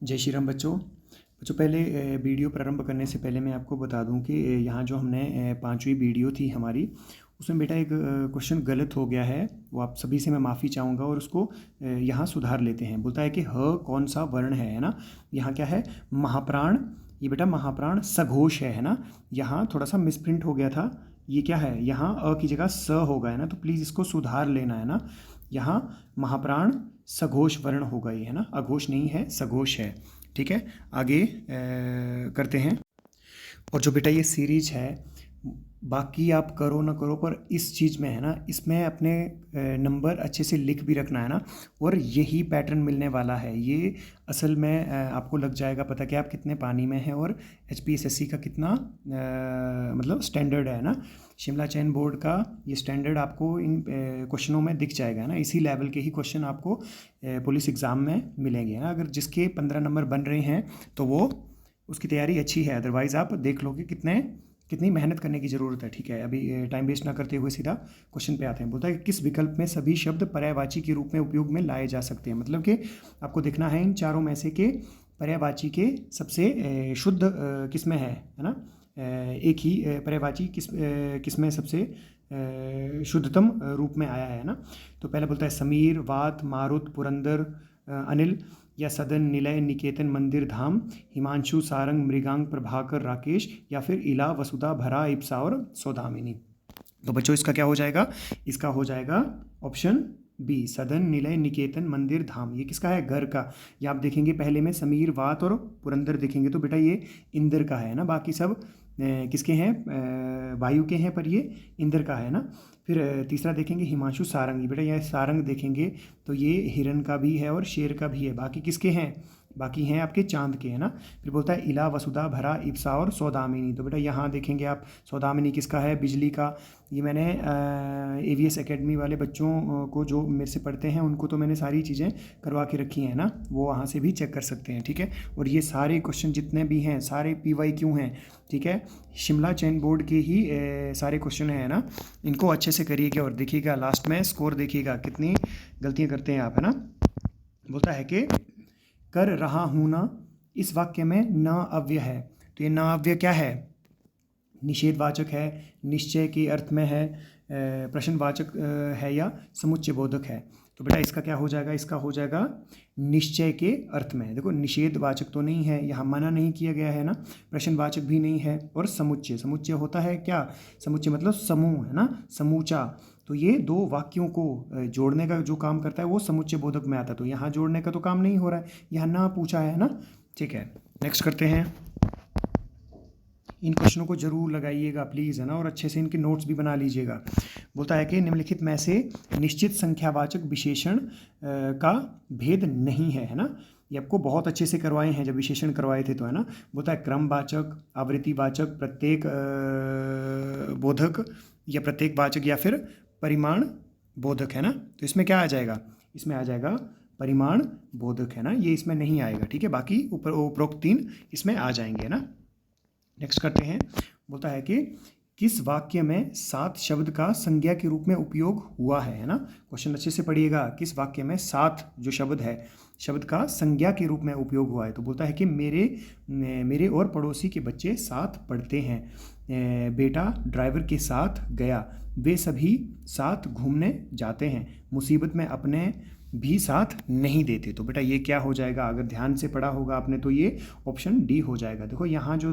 जय श्री राम बच्चों। पहले वीडियो प्रारंभ करने से पहले मैं आपको बता दूं कि यहाँ जो हमने पांचवी वीडियो थी हमारी, उसमें बेटा एक क्वेश्चन गलत हो गया है। वो आप सभी से मैं माफ़ी चाहूँगा और उसको यहाँ सुधार लेते हैं। बोलता है कि ह कौन सा वर्ण है ना। यहाँ क्या है, महाप्राण। ये बेटा महाप्राण सघोष है ना। यहाँ थोड़ा सा मिसप्रिंट हो गया था। ये क्या है, यहाँ अ की जगह स होगा है ना, तो प्लीज़ इसको सुधार लेना है ना। यहाँ महाप्राण सघोष वर्ण होगा ये, है ना, अघोष नहीं है, सघोष है। ठीक है, आगे करते हैं। और जो बेटा ये सीरीज है, बाकी आप करो ना करो, पर इस चीज़ में है ना, इसमें अपने नंबर अच्छे से लिख भी रखना है ना। और यही पैटर्न मिलने वाला है। ये असल में आपको लग जाएगा पता कि आप कितने पानी में हैं और HPSSC का कितना मतलब स्टैंडर्ड है ना। शिमला चयन बोर्ड का ये स्टैंडर्ड आपको इन क्वेश्चनों में दिख जाएगा ना। इसी लेवल के ही क्वेश्चन आपको पुलिस एग्ज़ाम में मिलेंगे ना। अगर जिसके 15 नंबर बन रहे हैं तो वो उसकी तैयारी अच्छी है, अदरवाइज़ आप देख लो कि कितनी मेहनत करने की ज़रूरत है। ठीक है, अभी टाइम वेस्ट ना करते हुए सीधा क्वेश्चन पे आते हैं। बोलता है कि किस विकल्प में सभी शब्द पर्यायवाची के रूप में उपयोग में लाए जा सकते हैं। मतलब कि आपको देखना है इन चारों में से के पर्यायवाची के सबसे शुद्ध किस में है ना। एक ही पर्यायवाची किस में सबसे शुद्धतम रूप में आया है ना। तो पहले बोलता है समीर, वात, मारुत, पुरंदर, अनिल या सदन, निलय, निकेतन, मंदिर, धाम, हिमांशु, सारंग, मृगांक, प्रभाकर, राकेश, या फिर इला, वसुधा, भरा, इप्सा और सौदामिनी। तो बच्चों इसका क्या हो जाएगा, इसका हो जाएगा ऑप्शन बी, सदन, निलय, निकेतन, मंदिर, धाम। ये किसका है, घर का। ये आप देखेंगे पहले में समीर, वात और पुरंदर देखेंगे तो बेटा ये इंद्र का है ना। बाकी सब किसके हैं, वायु के हैं, पर ये इंद्र का है ना। फिर तीसरा देखेंगे हिमांशु, सारंग। बेटा यह सारंग देखेंगे तो ये हिरण का भी है और शेर का भी है। बाकी किसके हैं, बाकी हैं आपके चांद के, है ना। फिर बोलता है इला, वसुधा, भरा, इप्सा और सौदामिनी। तो बेटा यहाँ देखेंगे आप, सौदामिनी किसका है, बिजली का। ये मैंने AVS एकेडमी वाले बच्चों को जो मेरे से पढ़ते हैं उनको तो मैंने सारी चीज़ें करवा के रखी हैं ना, वो वहाँ से भी चेक कर सकते हैं। ठीक है, और ये सारे क्वेश्चन जितने भी हैं सारे PYQ हैं। ठीक है, शिमला चयन बोर्ड के ही सारे क्वेश्चन हैं ना। इनको अच्छे से करिएगा और देखिएगा लास्ट में स्कोर देखिएगा कितनी गलतियाँ करते हैं आप, है ना। बोलता है कि कर रहा हूँ ना, इस वाक्य में न अव्यय है। तो ये न अव्यय क्या है, निषेधवाचक है, निश्चय के अर्थ में है, प्रश्नवाचक है या समुच्चय बोधक है। तो बेटा इसका क्या हो जाएगा, इसका हो जाएगा निश्चय के अर्थ में। देखो निषेधवाचक तो नहीं है, यहाँ मना नहीं किया गया है ना, प्रश्नवाचक भी नहीं है, और समुच्चय होता है क्या, समुच्चय मतलब समूह, है ना, समूचा। तो ये दो वाक्यों को जोड़ने का जो काम करता है वो समुच्चय बोधक में आता है। तो यहाँ जोड़ने का तो काम नहीं हो रहा है, यहाँ ना पूछा है ना। ठीक है, नेक्स्ट करते हैं। इन क्वेश्चनों को जरूर लगाइएगा प्लीज़, है ना, और अच्छे से इनके नोट्स भी बना लीजिएगा। बोलता है कि निम्नलिखित में से निश्चित संख्यावाचक विशेषण का भेद नहीं है ना। ये आपको बहुत अच्छे से करवाए हैं जब विशेषण करवाए थे तो, है ना। बोलता है क्रमवाचक, आवृत्तिवाचक, प्रत्येक बोधक या प्रत्येक वाचक या फिर परिमाण बोधक, है ना। तो इसमें क्या आ जाएगा, इसमें आ जाएगा परिमाण बोधक, है ना। ये इसमें नहीं आएगा। ठीक है, बाकी उपरोक्त 3 इसमें आ जाएंगे, है ना। नेक्स्ट करते हैं। बोलता है कि किस वाक्य में 7 शब्द का संज्ञा के रूप में उपयोग हुआ है ना। क्वेश्चन अच्छे से पढ़िएगा, किस वाक्य में 7 जो शब्द है, शब्द का संज्ञा के रूप में उपयोग हुआ है। तो बोलता है कि मेरे और पड़ोसी के बच्चे साथ पढ़ते हैं, बेटा ड्राइवर के साथ गया, वे सभी साथ घूमने जाते हैं, मुसीबत में अपने भी साथ नहीं देते। तो बेटा ये क्या हो जाएगा, अगर ध्यान से पढ़ा होगा आपने तो ये ऑप्शन डी हो जाएगा। देखो यहाँ जो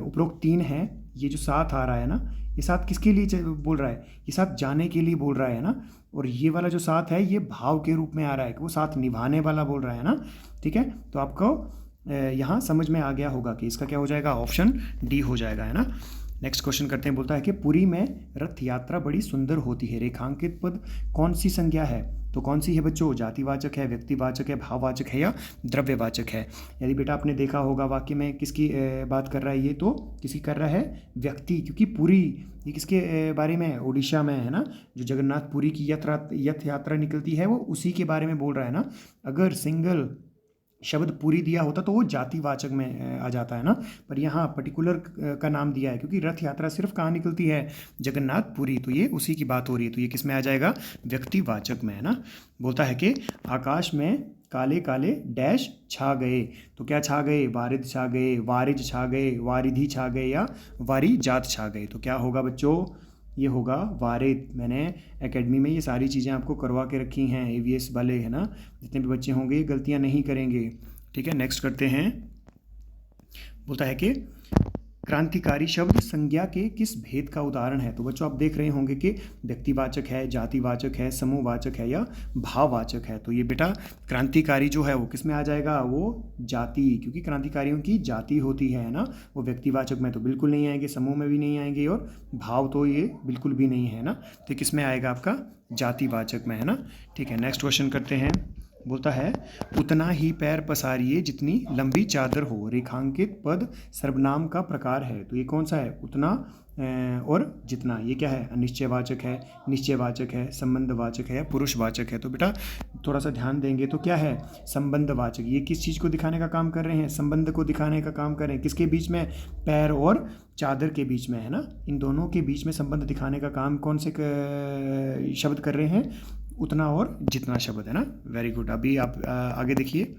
उपरोक्त 3 है, ये जो साथ आ रहा है ना, ये साथ किसके लिए बोल रहा है, ये साथ जाने के लिए बोल रहा है ना। और ये वाला जो साथ है ये भाव के रूप में आ रहा है कि वो साथ निभाने वाला बोल रहा है ना। ठीक है, तो आपको यहाँ समझ में आ गया होगा कि इसका क्या हो जाएगा, ऑप्शन डी हो जाएगा, है ना। नेक्स्ट क्वेश्चन करते हैं। बोलता है कि पुरी में रथ यात्रा बड़ी सुंदर होती है, रेखांकित पद कौन सी संज्ञा है। तो कौन सी है बच्चों, जातिवाचक है, व्यक्तिवाचक है, भाववाचक है या द्रव्यवाचक है। यदि बेटा आपने देखा होगा वाक्य में किसकी बात कर रहा है, ये तो किसी कर रहा है व्यक्ति, क्योंकि पुरी ये किसके बारे में है, उड़ीसा में, है ना। जो जगन्नाथपुरी की रथ यात्रा निकलती है वो उसी के बारे में बोल रहा है ना। अगर सिंगल शब्द पूरी दिया होता तो वो जातिवाचक में आ जाता है ना, पर यहाँ पर्टिकुलर का नाम दिया है क्योंकि रथ यात्रा सिर्फ कहाँ निकलती है, जगन्नाथपुरी, तो ये उसी की बात हो रही है। तो ये किस में आ जाएगा, व्यक्तिवाचक में, है ना। बोलता है कि आकाश में काले काले डैश छा गए। तो क्या छा गए? वारिद छा गए, वारिज छा गए, वारिधी छा गए या वारी जात छा गए। तो क्या होगा बच्चों? ये होगा वारिद। मैंने एकेडमी में ये सारी चीज़ें आपको करवा के रखी हैं, AVS वाले, है ना। जितने भी बच्चे होंगे गलतियाँ नहीं करेंगे। ठीक है, नेक्स्ट करते हैं। बोलता है कि क्रांतिकारी शब्द संज्ञा के किस भेद का उदाहरण है। तो बच्चों आप देख रहे होंगे कि व्यक्तिवाचक है, जातिवाचक है, समूहवाचक है या भाववाचक है। तो ये बेटा क्रांतिकारी जो है वो किस में आ जाएगा? वो जाति, क्योंकि क्रांतिकारियों की जाति होती है ना। वो व्यक्तिवाचक में तो बिल्कुल नहीं आएंगे, समूह में भी नहीं आएंगे और भाव तो ये बिल्कुल भी नहीं है ना। तो किस में आएगा? आपका जातिवाचक में, है ना। ठीक है, नेक्स्ट क्वेश्चन करते हैं। बोलता है उतना ही पैर पसारिए जितनी लंबी चादर हो। रेखांकित पद सर्वनाम का प्रकार है। तो ये कौन सा है? उतना और जितना। ये क्या है? अनिश्चयवाचक है, निश्चयवाचक है, संबंधवाचक है या पुरुषवाचक है। तो बेटा थोड़ा सा ध्यान देंगे तो क्या है? संबंधवाचक। ये किस चीज़ को दिखाने का काम कर रहे हैं? संबंध को दिखाने का काम कर रहे हैं। किसके बीच में? पैर और चादर के बीच में, है ना। इन दोनों के बीच में संबंध दिखाने का काम कौन से शब्द कर रहे हैं? उतना और जितना शब्द, है ना। Very good. अभी आप आगे देखिए।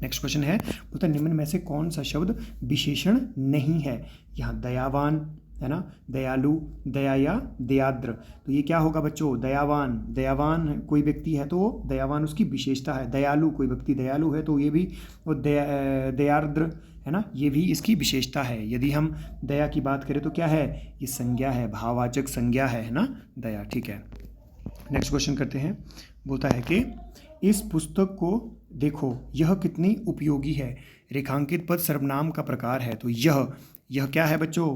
नेक्स्ट क्वेश्चन है, बोलता है निम्न में से कौन सा शब्द विशेषण नहीं है। यहाँ दयावान, है ना, दयालु, दया या दयाद्र। तो ये क्या होगा बच्चों? दयावान। दयावान कोई व्यक्ति है तो दयावान उसकी विशेषता है। दयालु कोई व्यक्ति दयालु है तो ये भी वो दयाद्र, है ना, ये भी इसकी विशेषता है। यदि हम दया की बात करें तो क्या है? ये संज्ञा है, भाववाचक संज्ञा है ना, दया। ठीक है, नेक्स्ट क्वेश्चन करते हैं। बोलता है कि इस पुस्तक को देखो, यह कितनी उपयोगी है। रेखांकित पद सर्वनाम का प्रकार है। तो यह क्या है बच्चों?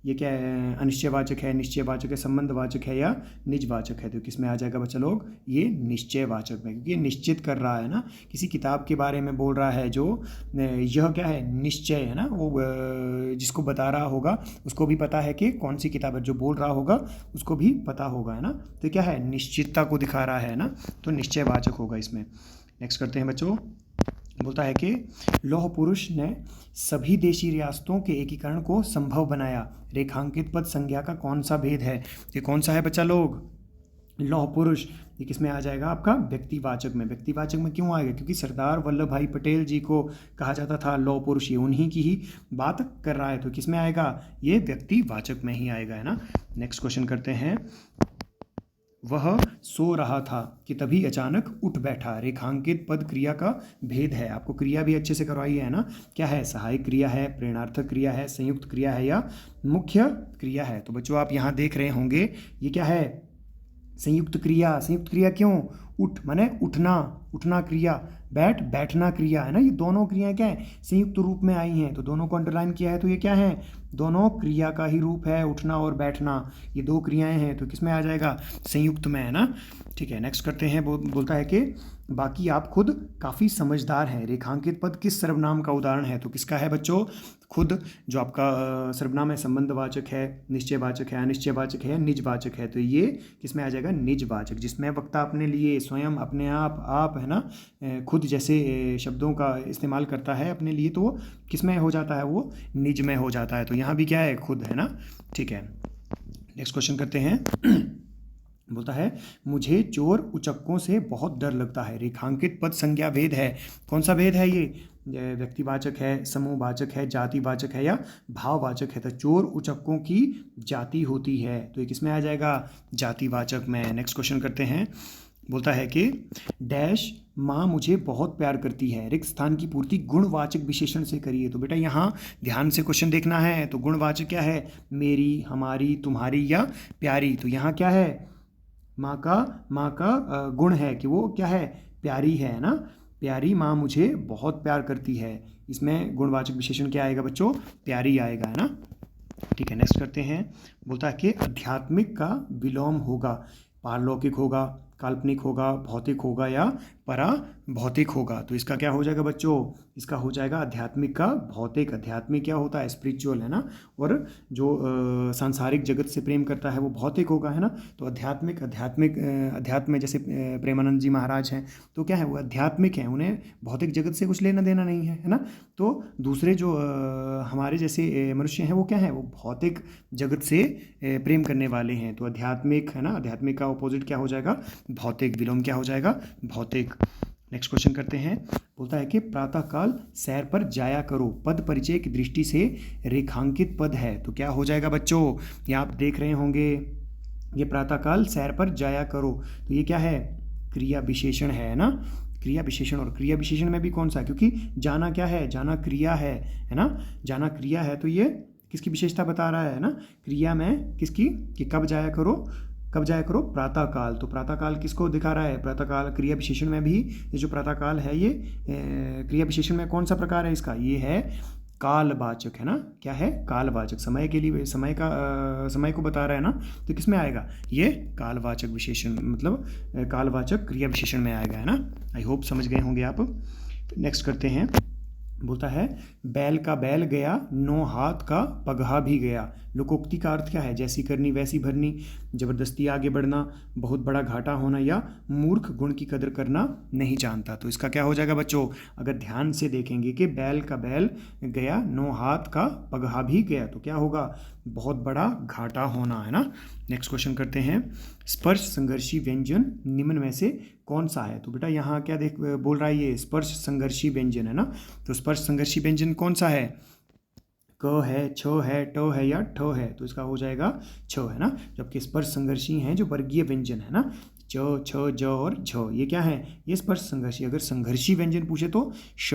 ये क्या है? अनिश्चयवाचक है, निश्चयवाचक है, संबंधवाचक है या निजवाचक है। तो किसमें आ जाएगा बच्चा लोग? ये निश्चयवाचक में, क्योंकि ये निश्चित कर रहा है ना, किसी किताब के बारे में बोल रहा है। जो यह क्या है? निश्चय, है ना। वो जिसको बता रहा होगा उसको भी पता है कि कौन सी किताब है, जो बोल रहा होगा उसको भी पता होगा, है ना। तो क्या है? निश्चितता को दिखा रहा है ना, तो निश्चयवाचक होगा इसमें। नेक्स्ट करते हैं बच्चों। बोलता है कि लौह पुरुष ने सभी देशी रियासतों के एकीकरण को संभव बनाया। रेखांकित पद संज्ञा का कौन सा भेद है? ये कौन सा है बच्चा लोग? लौह पुरुष। ये किस में आ जाएगा? आपका व्यक्तिवाचक में। व्यक्तिवाचक में क्यों आएगा? क्योंकि सरदार वल्लभ भाई पटेल जी को कहा जाता था लौह पुरुष। ये उन्हीं की ही बात कर रहा है, तो किस में आएगा? ये व्यक्तिवाचक में ही आएगा, है ना। नेक्स्ट क्वेश्चन करते हैं। वह सो रहा था कि तभी अचानक उठ बैठा। रेखांकित पद क्रिया का भेद है। आपको क्रिया भी अच्छे से करवाई है ना। क्या है? सहायक क्रिया है, प्रेरणार्थक क्रिया है, संयुक्त क्रिया है या मुख्य क्रिया है। तो बच्चों आप यहाँ देख रहे होंगे ये क्या है? संयुक्त क्रिया। संयुक्त क्रिया क्यों? उठ माने उठना, उठना क्रिया, बैठना क्रिया, है ना। ये दोनों क्रियाएं क्या है? संयुक्त रूप में आई हैं, तो दोनों को अंडरलाइन किया है। तो ये क्या है? दोनों क्रिया का ही रूप है, उठना और बैठना। ये दो क्रियाएं हैं, तो किस में आ जाएगा? संयुक्त में, है ना। ठीक है, नेक्स्ट करते हैं। बोलता है कि बाकी आप खुद काफ़ी समझदार हैं। रेखांकित पद किस सर्वनाम का उदाहरण है? तो किसका है बच्चों? खुद जो आपका सर्वनाम है, संबंधवाचक है, निश्चयवाचक है, अनिश्चयवाचक है या निजवाचक है। तो ये किस में आ जाएगा? निजवाचक, जिसमें वक्ता अपने लिए, स्वयं, अपने आप, है ना, खुद जैसे शब्दों का इस्तेमाल करता है अपने लिए, तो वो किस में हो जाता है? वो निज में हो जाता है। तो यहाँ भी क्या है? खुद, है ना। ठीक है, नेक्स्ट क्वेश्चन करते हैं। बोलता है मुझे चोर उचक्कों से बहुत डर लगता है। रेखांकित पद संज्ञा भेद है। कौन सा भेद है ये? व्यक्तिवाचक है, समूहवाचक है, जातिवाचक है या भाववाचक है। तो चोर उचक्कों की जाति होती है, तो ये किस में आ जाएगा? जातिवाचक में। नेक्स्ट क्वेश्चन करते हैं। बोलता है कि डैश माँ मुझे बहुत प्यार करती है। रिक्त स्थान की पूर्ति गुणवाचक विशेषण से करिए। तो बेटा यहाँ ध्यान से क्वेश्चन देखना है। तो गुणवाचक क्या है? मेरी, हमारी, तुम्हारी या प्यारी। तो यहाँ क्या है? माँ का गुण है कि वो क्या है? प्यारी है ना। प्यारी माँ मुझे बहुत प्यार करती है। इसमें गुणवाचक विशेषण क्या आएगा बच्चों? प्यारी आएगा, है ना। ठीक है, नेक्स्ट करते हैं। बोलता है कि आध्यात्मिक का विलोम होगा। पारलौकिक होगा, काल्पनिक होगा, भौतिक होगा या पराभौतिक होगा। तो इसका क्या हो जाएगा बच्चों? इसका हो जाएगा आध्यात्मिक का भौतिक। आध्यात्मिक क्या होता है? स्पिरिचुअल, है ना। और जो सांसारिक जगत से प्रेम करता है वो भौतिक होगा, है ना। तो अध्यात्म जैसे प्रेमानंद जी महाराज हैं, तो क्या है? वो आध्यात्मिक हैं, उन्हें भौतिक जगत से कुछ लेना देना नहीं है, है ना। तो दूसरे जो हमारे जैसे मनुष्य हैं वो क्या है? वो भौतिक जगत से प्रेम करने वाले हैं। तो आध्यात्मिक, है ना। आध्यात्मिक का अपोजिट क्या हो जाएगा? भौतिक। विलोम क्या हो जाएगा? भौतिक। नेक्स्ट क्वेश्चन करते हैं। बोलता है कि प्रातःकाल सैर पर जाया करो पद परिचय की दृष्टि से रेखांकित पद है, तो क्या हो जाएगा बच्चों? ये आप देख रहे होंगे, ये प्रातःकाल सैर पर जाया करो, तो ये क्या है? क्रिया विशेषण है ना, क्रिया विशेषण। और क्रिया विशेषण में भी कौन सा? क्योंकि जाना क्या है? जाना क्रिया है ना, जाना क्रिया है, तो ये किसकी विशेषता बता रहा है ना, क्रिया में किसकी, कि कब जाया करो, कब जाया करो? प्रातःकाल। तो प्रातःकाल किसको दिखा रहा है? प्रातःकाल क्रिया विशेषण में भी ये जो प्रातःकाल है ये क्रिया विशेषण में कौन सा प्रकार है इसका? ये है कालवाचक, है ना। क्या है? कालवाचक, समय के लिए, समय का समय को बता रहा है ना, तो किस में आएगा? ये कालवाचक विशेषण, मतलब कालवाचक क्रिया विशेषण में आएगा, है ना। आई होप समझ गए होंगे आप। नेक्स्ट करते हैं। बोलता है बैल का बैल गया, 9 हाथ का पगहा भी गया। लोकोक्ति का अर्थ क्या है? जैसी करनी वैसी भरनी, जबरदस्ती आगे बढ़ना, बहुत बड़ा घाटा होना, या मूर्ख गुण की कदर करना नहीं जानता। तो इसका क्या हो जाएगा बच्चों? अगर ध्यान से देखेंगे कि बैल का बैल गया, 9 हाथ का पगहा भी गया, तो क्या होगा? बहुत बड़ा घाटा होना, है ना। नेक्स्ट क्वेश्चन करते हैं। स्पर्श संघर्षी व्यंजन निम्न में से कौन सा है? तो बेटा यहाँ क्या बोल रहा है? ये स्पर्श संघर्षी व्यंजन है ना, तो स्पर्श संघर्षी व्यंजन कौन सा है? क है, छ है, ट है या ठ है? तो इसका हो जाएगा छ, है ना। जबकि स्पर्श संघर्षी हैं जो वर्गीय व्यंजन है ना, च, छ, ज और झ, ये क्या है? ये स्पर्श संघर्षी। अगर संघर्षी व्यंजन पूछे तो श,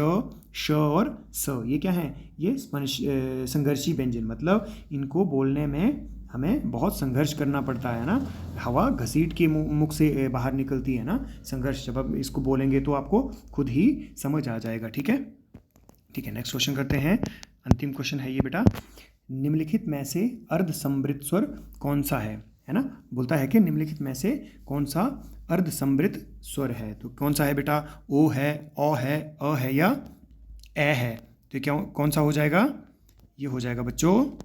श और स, ये क्या है? ये संघर्षी व्यंजन, मतलब इनको बोलने में हमें बहुत संघर्ष करना पड़ता है ना, हवा घसीट के मुख से बाहर निकलती है ना, संघर्ष। जब आप इसको बोलेंगे तो आपको खुद ही समझ आ जाएगा, ठीक है। ठीक है, नेक्स्ट क्वेश्चन करते हैं। अंतिम क्वेश्चन है ये बेटा, निम्नलिखित में से अर्ध समृद्ध स्वर कौन सा है ना। बोलता है कि निम्नलिखित में से कौन सा अर्ध समृद्ध स्वर है, तो कौन सा है बेटा? ओ है, औ है, अ है या ए है? तो क्या कौन सा हो जाएगा? ये हो जाएगा बच्चों